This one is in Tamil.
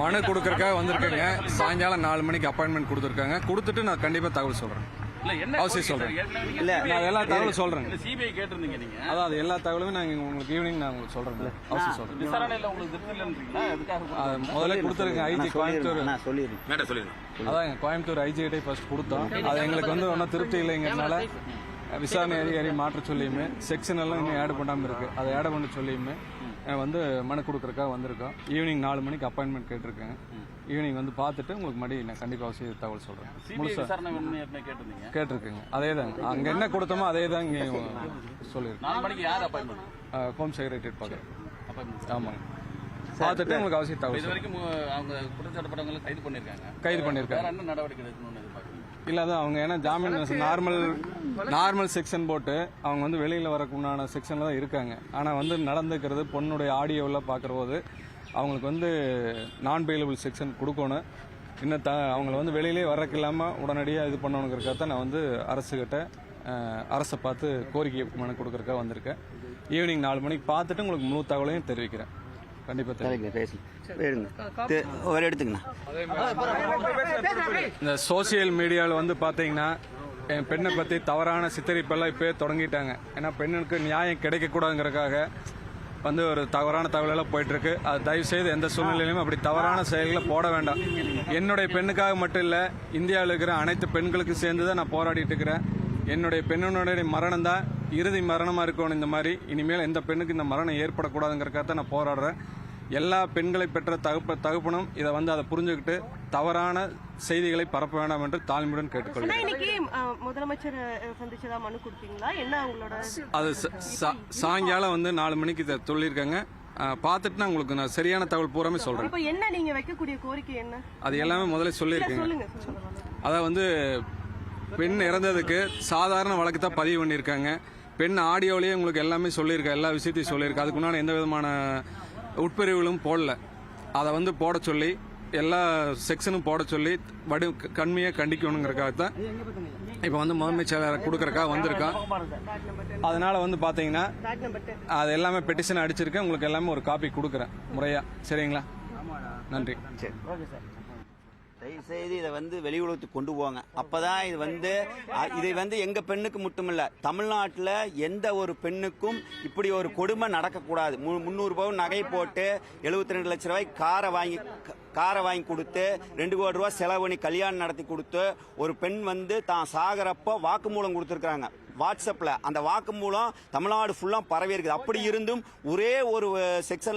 மனு கொடுக்கறதுக்காக வந்திருக்கேங்க. சாயங்காலம் 4 மணிக்கு அப்பாயின்மெண்ட் கொடுத்துருக்காங்க. கொடுத்துட்டு நான் கண்டிப்பா தகவல் சொல்றேன். அவசியம் சொல்றேன். இல்ல நான் எல்லா தகவலும் சொல்றேன். சிபிஐ கேட்டிருந்தீங்க நீங்க. அதாவது எல்லா தகவலுமே நாங்க உங்களுக்கு ஈவினிங் நான் உங்களுக்கு சொல்றேன். அவசியம் சொல்றேன். விசாரணையில உங்களுக்கு திருப்தி இல்லன்றீங்களா? எதுக்காக முதல்ல கொடுத்துருக்கேன். ஐஜி கோயம்புத்தூர் சொல்லிருங்க. அதான் கோயம்புத்தூர் ஐஜி கிட்டே ஃபர்ஸ்ட் கொடுத்தோம். அது எங்களுக்கு வந்து ஒன்றும் திருப்தி இல்லைங்கிறதுனால விசாரணை அதிகாரி மாற்ற சொல்லியுமே செக்ஷன் எல்லாம் இன்னும் ஆட் பண்ணாமல் இருக்கு. அதை ஆட் பண்ண சொல்லியுமே வந்து மனு கொடுக்கறதுக்காக வந்திருக்கோம். ஈவினிங் 4 மணிக்கு அப்பாயின்மெண்ட் கேட்டிருக்கேன். ஈவினிங் வந்து பார்த்துட்டு உங்களுக்கு மறுபடியும் நான் கண்டிப்பாக அவசியம் தகவல் சொல்றேன். கேட்டிருக்கேங்க. அதே தாங்க அங்க என்ன கொடுத்தோமோ அதே தான் இங்கே சொல்லியிருக்கேன். ஹோம் செக்ரட்டரி பார்க்குறேன். ஆமாங்க. பார்த்துட்டு உங்களுக்கு அவசியம் தகவல். இது வரைக்கும் அவங்க குற்றச்சாட்டப்பட்டவங்களை கைது பண்ணிருக்காங்க. என்ன நடவடிக்கை எடுக்கணும்னு எதிர்பார்க்குறீங்க? இல்ல அது அவங்க ஏன்னா ஜாமீன் நார்மல் செக்ஷன் போட்டு அவங்க வந்து வெளியில வரக்கு உண்டான செக்ஷன்ல தான் இருக்காங்க. ஆனா வந்து நடந்துக்கிறது பொண்ணுடைய ஆடியோவில் பார்க்குற போது அவங்களுக்கு வந்து நான் பெயிலபிள் செக்ஷன் கொடுக்கணும். இன்னும் அவங்கள வந்து வெளியிலே வரக்கு இல்லாமல் உடனடியாக இது பண்ணணுங்கிறக்காக தான் நான் வந்து அரசை பார்த்து கோரிக்கை மனு கொடுக்கறதுக்காக வந்திருக்கேன். ஈவினிங் 4 மணிக்கு பார்த்துட்டு உங்களுக்கு முழு தகவலையும் தெரிவிக்கிறேன். கண்டிப்பா இந்த சோசியல் மீடியாவில் வந்து பாத்தீங்கன்னா என் பெண்ணை பத்தி தவறான சித்தரிப்பெல்லாம் இப்பவே தொடங்கிட்டாங்க. ஏன்னா பெண்ணுக்கு நியாயம் கிடைக்கக்கூடாதுங்கிறதுக்காக வந்து ஒரு தவறான தகவலெல்லாம் போயிட்டு இருக்கு. அது தயவு செய்து எந்த சூழ்நிலையிலும் அப்படி தவறான செயல்களை போட வேண்டாம். என்னுடைய பெண்ணுக்காக மட்டும் இல்ல, இந்தியாவில் இருக்கிற அனைத்து பெண்களுக்கும் சேர்ந்து தான் நான் போராடிட்டு இருக்கிறேன். என்னுடைய பெண்ணுடைய மரணம் தான் இறுதி மரணமா இருக்கணும். இந்த மாதிரி இனிமேல் எந்த பெண்ணுக்கு இந்த மரணம் ஏற்படக்கூடாதுங்கிறக்காக தான் நான் போராடுறேன். எல்லா பெண்களை பெற்ற தகப்பனும் இதை வந்து அதை புரிஞ்சுக்கிட்டு தவறான செய்திகளை பரப்ப வேண்டாம் என்று தாழ்மையுடன் கேட்டுக்கொள்கிறேன். முதலமைச்சர் சந்திச்சதா மனு கொடுத்தீங்களா? என்ன அவங்களோட அது சாயங்காலம் வந்து 4 மணிக்கு சொல்லியிருக்காங்க. பார்த்துட்டு நான் உங்களுக்கு நான் சரியான தகவல் பூராமே சொல்றேன். இப்போ என்ன நீங்க வைக்கக்கூடிய கோரிக்கை என்ன? அது எல்லாமே முதல்ல சொல்லியிருக்கேங்க. அதான் வந்து பெண் இறந்ததுக்கு சாதாரண வழக்கு தான் பதிவு பண்ணியிருக்காங்க. பெண் ஆடியோவிலேயே உங்களுக்கு எல்லாமே சொல்லியிருக்கேன். எல்லா விஷயத்தையும் சொல்லியிருக்கேன். அதுக்குண்டான எந்த விதமான உட்பிரிவுகளும் போடல. அதை வந்து போட சொல்லி எல்லா செக்ஷனும் போட சொல்லி கண்மையாக கண்டிக்கணுங்கிறதுக்காக தான் இப்போ வந்து முதன்மை செயலாளர் கொடுக்கறதுக்காக வந்திருக்கோம். அதனால வந்து பார்த்தீங்கன்னா அது எல்லாமே பெட்டிஷன் அடிச்சிருக்கேன். உங்களுக்கு எல்லாமே ஒரு காப்பி கொடுக்குறேன் முறையா. சரிங்களா? நன்றி. தயவுசெய்து இதை வந்து வெளி உலகத்துக்கு கொண்டு போவாங்க. அப்பதான் இதை வந்து எங்க பெண்ணுக்கு மட்டுமில்ல, தமிழ்நாட்டில் எந்த ஒரு பெண்ணுக்கும் இப்படி ஒரு கொடுமை நடக்கக்கூடாது. 300 பவுன் நகை போட்டு 72 லட்ச ரூபாய் காரை வாங்கி கொடுத்து 2 கோடி ரூபாய் செலவு பண்ணி கல்யாணம் நடத்தி கொடுத்து ஒரு பெண் வந்து தான் சாகரப்போ வாக்குமூலம் கொடுத்துருக்காங்க வாட்ஸ்அப்ல. அந்த வாக்குமூலம் தமிழ்நாடு ஃபுல்லா பரவி இருக்குது. அப்படி இருந்தும் ஒரே ஒரு செக்ஷன்